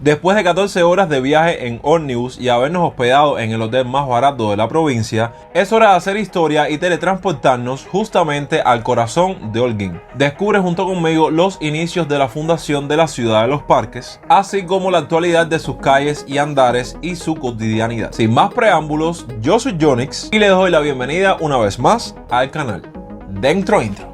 Después de 14 horas de viaje en ómnibus y habernos hospedado en el hotel más barato de la provincia, es hora de hacer historia y teletransportarnos justamente al corazón de Holguín. Descubre junto conmigo los inicios de la fundación de la ciudad de los parques, así como la actualidad de sus calles y andares y su cotidianidad. Sin más preámbulos, yo soy Jonix y les doy la bienvenida una vez más al canal Dentro Intro.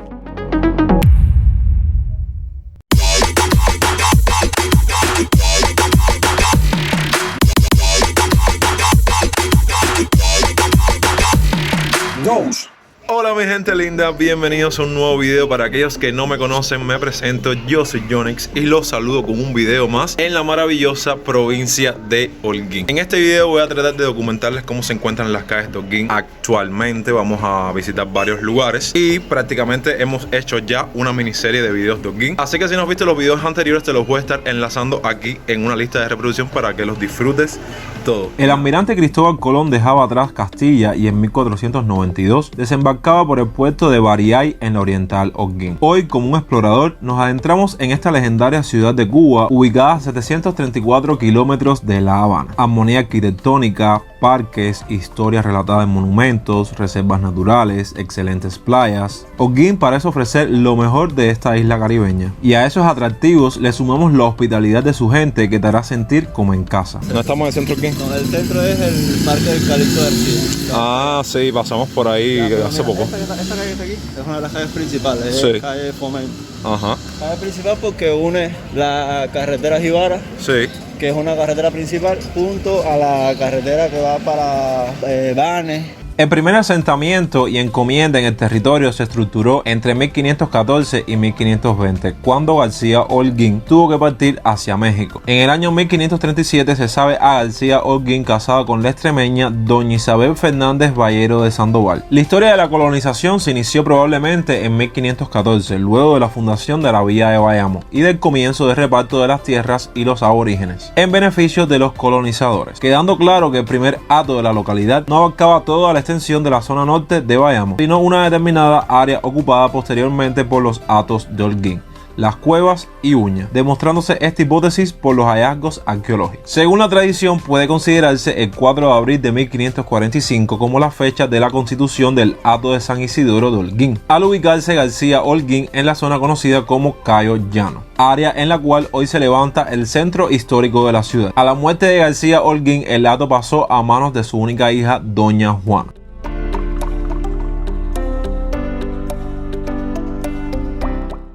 Hola mi gente linda, bienvenidos a un nuevo video. Para aquellos que no me conocen, me presento, yo soy Jonix y los saludo con un video más en la maravillosa provincia de Holguín. En este video voy a tratar de documentarles cómo se encuentran las calles de Holguín actualmente. Vamos a visitar varios lugares y prácticamente hemos hecho ya una miniserie de videos de Holguín. Así que si no has visto los videos anteriores, te los voy a estar enlazando aquí en una lista de reproducción para que los disfrutes todo. El almirante Cristóbal Colón dejaba atrás Castilla y en 1492 desembarcaba por el puerto de Bariay en la oriental Holguín. Hoy, como un explorador, nos adentramos en esta legendaria ciudad de Cuba, ubicada a 734 kilómetros de La Habana. Armonía arquitectónica, parques, historias relatadas en monumentos, reservas naturales, excelentes playas. Holguín parece ofrecer lo mejor de esta isla caribeña. Y a esos atractivos le sumamos la hospitalidad de su gente que te hará sentir como en casa. ¿No estamos en el centro Holguín? No, el centro es el Parque del Calixto García. Ah, sí, pasamos por ahí hace poco. Esta calle que está aquí es una de las calles principales, sí. Es calle Fomento. Ajá. Calle principal porque une la carretera Jibara, Sí. que es una carretera principal, junto a la carretera que va para Banes. El primer asentamiento y encomienda en el territorio se estructuró entre 1514 y 1520, cuando García Holguín tuvo que partir hacia México. En el año 1537 se sabe a García Holguín casado con la extremeña doña Isabel Fernández Ballero de Sandoval. La historia de la colonización se inició probablemente en 1514, luego de la fundación de la villa de Bayamo y del comienzo del reparto de las tierras y los aborígenes, en beneficio de los colonizadores, quedando claro que el primer hato de la localidad no abarcaba toda la extensión de la zona norte de Bayamo, sino una determinada área ocupada posteriormente por los hatos de Holguín, las cuevas y Uña, demostrándose esta hipótesis por los hallazgos arqueológicos. Según la tradición, puede considerarse el 4 de abril de 1545 como la fecha de la constitución del hato de San Isidoro de Holguín, al ubicarse García Holguín en la zona conocida como Cayo Llano, área en la cual hoy se levanta el centro histórico de la ciudad. A la muerte de García Holguín, el hato pasó a manos de su única hija, doña Juana.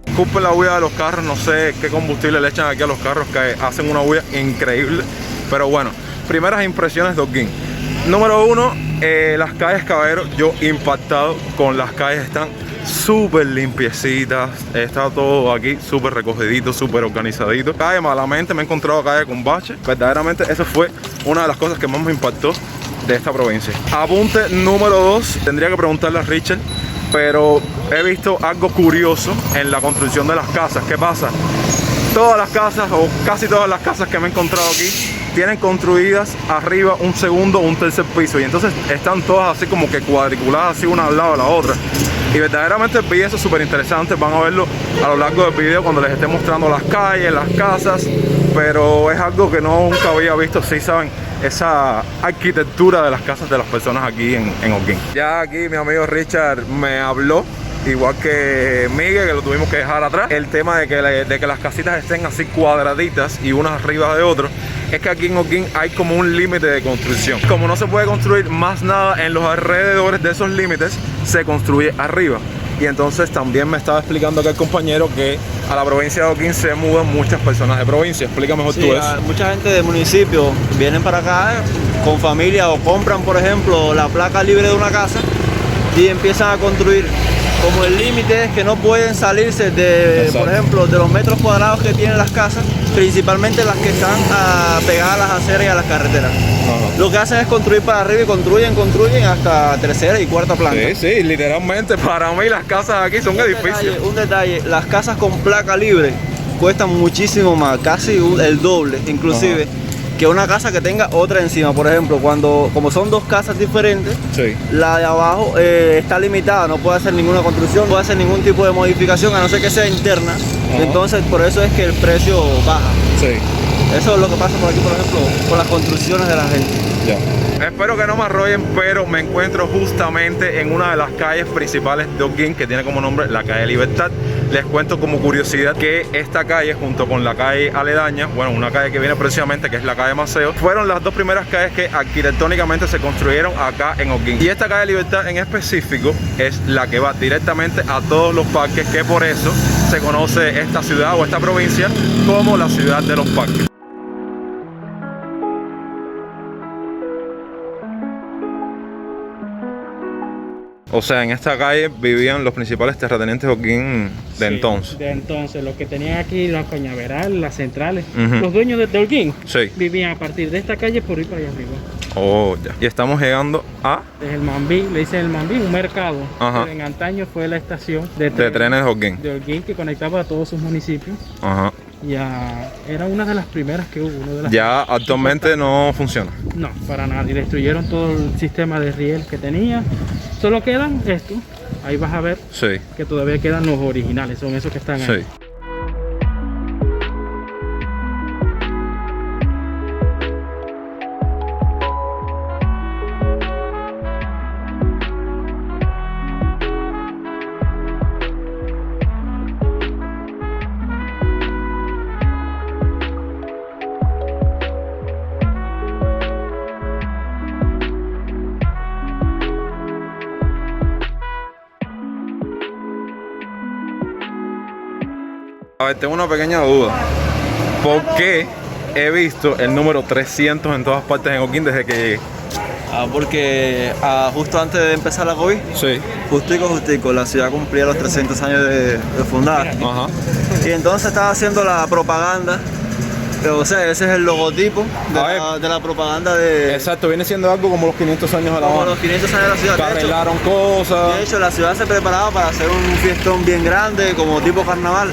Disculpen la huella de los carros, no sé qué combustible le echan aquí a los carros que hacen una huella increíble. Pero bueno, primeras impresiones de Holguín. Número uno, las calles Cabero. Yo impactado con las calles, están súper limpiecitas. Está todo aquí súper recogidito, súper organizadito. Calle malamente me he encontrado calle con bache. Verdaderamente eso fue una de las cosas que más me impactó de esta provincia. Apunte número 2, tendría que preguntarle a Richard, pero he visto algo curioso en la construcción de las casas. ¿Qué pasa? Todas las casas, o casi todas las casas que me he encontrado aquí, tienen construidas arriba un segundo o un tercer piso, y entonces están todas así como que cuadriculadas, así una al lado de la otra. Y verdaderamente el video es súper interesante. Van a verlo a lo largo del video cuando les esté mostrando las calles, las casas, pero es algo que nunca había visto. Sí, saben, esa arquitectura de las casas de las personas aquí en Holguín. Ya aquí mi amigo Richard me habló, igual que Miguel, que lo tuvimos que dejar atrás, el tema de que las casitas estén así cuadraditas y unas arriba de otras. Es que aquí en Holguín hay como un límite de construcción. Como no se puede construir más nada en los alrededores de esos límites, se construye arriba. Y entonces también me estaba explicando acá el compañero que a la provincia de Holguín se mudan muchas personas de provincia. Explica mejor tú eso. Mucha gente de municipio vienen para acá con familia o compran, por ejemplo, la placa libre de una casa y empiezan a construir. Como el límite es que no pueden salirse de, por ejemplo, de los metros cuadrados que tienen las casas, principalmente las que están pegadas a las aceras y a las carreteras. Ajá. Lo que hacen es construir para arriba y construyen hasta tercera y cuarta planta. Sí, literalmente para mí las casas aquí son edificios. Un detalle, las casas con placa libre cuestan muchísimo más, casi el doble inclusive. Ajá. Que una casa que tenga otra encima. Por ejemplo, como son dos casas diferentes, sí, la de abajo está limitada, no puede hacer ninguna construcción, no puede hacer ningún tipo de modificación a no ser que sea interna. Ajá. Entonces por eso es que el precio baja. Sí. Eso es lo que pasa por aquí, por ejemplo, con las construcciones de la gente. Espero que no me arrollen, pero me encuentro justamente en una de las calles principales de Holguín, que tiene como nombre la calle Libertad. Les cuento como curiosidad que esta calle, junto con la calle aledaña, bueno, una calle que viene precisamente, que es la calle Maceo, fueron las dos primeras calles que arquitectónicamente se construyeron acá en Holguín. Y esta calle Libertad en específico es la que va directamente a todos los parques, que por eso se conoce esta ciudad o esta provincia como la ciudad de los parques. O sea, en esta calle vivían los principales terratenientes de Holguín de entonces. De entonces, los que tenían aquí los Cañaveral, las centrales, los dueños de Holguín, vivían a partir de esta calle por ir para allá arriba. Oh, ya. Y estamos llegando a... Desde el Mambí, le dicen el Mambí, un mercado. Ajá. En antaño fue la estación de trenes de Holguín. De Holguín, que conectaba a todos sus municipios. Ajá. Ya era una de las primeras que hubo. Ya actualmente no funciona. No, para nada. Y destruyeron todo el sistema de riel que tenía. Solo quedan estos. Ahí vas a ver que todavía quedan los originales. Son esos que están ahí. A ver, tengo una pequeña duda. ¿Por qué he visto el número 300 en todas partes en Holguín desde que llegué? Porque justo antes de empezar la COVID, justico, la ciudad cumplía los 300 años de fundada. Ajá. Y entonces estaba haciendo la propaganda. O sea, ese es el logotipo de la propaganda de... Exacto, viene siendo algo como los 500 años de la Como los 500 años de la ciudad. Que arreglaron cosas. De hecho, la ciudad se preparaba para hacer un fiestón bien grande, como tipo carnaval.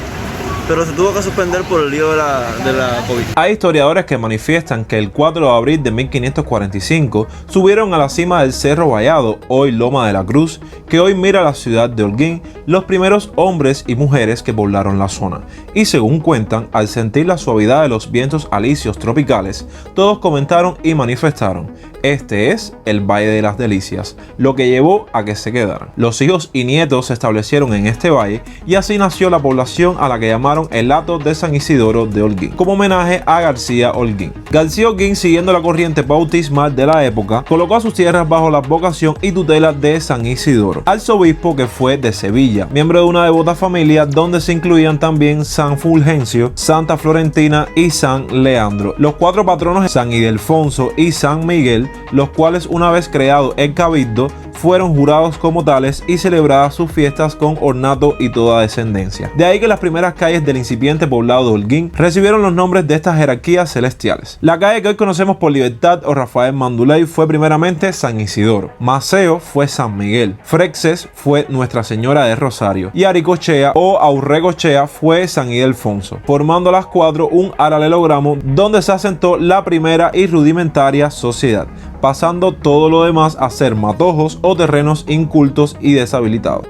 Pero se tuvo que suspender por el lío de la COVID. Hay historiadores que manifiestan que el 4 de abril de 1545 subieron a la cima del Cerro Vallado, hoy Loma de la Cruz, que hoy mira la ciudad de Holguín, los primeros hombres y mujeres que poblaron la zona. Y según cuentan, al sentir la suavidad de los vientos alisios tropicales, todos comentaron y manifestaron: este es el Valle de las Delicias, lo que llevó a que se quedaran. Los hijos y nietos se establecieron en este valle y así nació la población a la que llamaron el Hato de San Isidoro de Holguín, como homenaje a García Holguín. García Holguín, siguiendo la corriente bautismal de la época, colocó a sus tierras bajo la advocación y tutela de San Isidoro, arzobispo que fue de Sevilla, miembro de una devota familia donde se incluían también San Fulgencio, Santa Florentina y San Leandro, los cuatro patronos San Ildefonso y San Miguel, los cuales, una vez creado el cabildo, fueron jurados como tales y celebradas sus fiestas con ornato y toda descendencia. De ahí que las primeras calles del incipiente poblado de Holguín recibieron los nombres de estas jerarquías celestiales. La calle que hoy conocemos por Libertad o Rafael Manduley fue primeramente San Isidoro, Maceo fue San Miguel, Frexes fue Nuestra Señora de Rosario y Aricochea o Aurregochea fue San Ildefonso, formando las cuatro un paralelogramo donde se asentó la primera y rudimentaria sociedad, pasando todo lo demás a ser matojos o terrenos incultos y deshabilitados.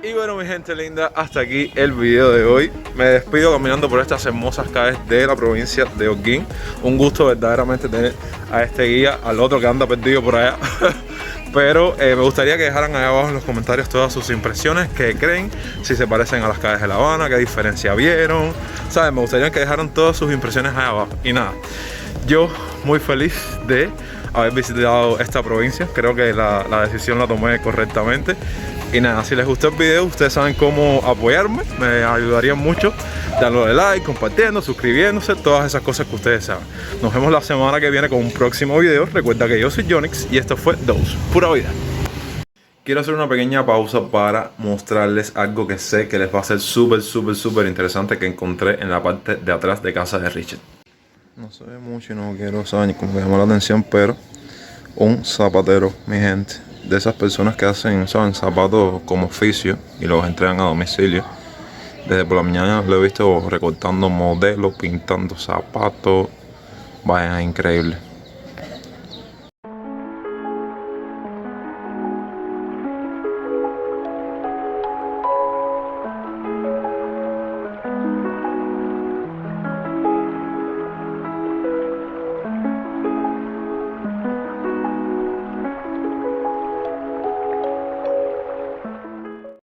Y bueno, mi gente linda, hasta aquí el video de hoy. Me despido caminando por estas hermosas calles de la provincia de Holguín. Un gusto verdaderamente tener a este guía, al otro que anda perdido por allá. Pero me gustaría que dejaran ahí abajo en los comentarios todas sus impresiones, qué creen, si se parecen a las calles de La Habana, qué diferencia vieron, ¿sabes? Me gustaría que dejaran todas sus impresiones ahí abajo. Y nada, yo muy feliz de haber visitado esta provincia, creo que la decisión la tomé correctamente. Y nada, si les gustó el video, ustedes saben cómo apoyarme, me ayudarían mucho dándole like, compartiendo, suscribiéndose, todas esas cosas que ustedes saben. Nos vemos la semana que viene con un próximo video. Recuerda que yo soy Jonix y esto fue Dose, pura vida. Quiero hacer una pequeña pausa para mostrarles algo que sé que les va a ser súper interesante, que encontré en la parte de atrás de casa de Richard. No se ve mucho y no quiero saber como que llamar la atención, pero un zapatero, mi gente, de esas personas que hacen, saben, zapatos como oficio y los entregan a domicilio. Desde por la mañana lo he visto recortando modelos, pintando zapatos. Vaya, increíble.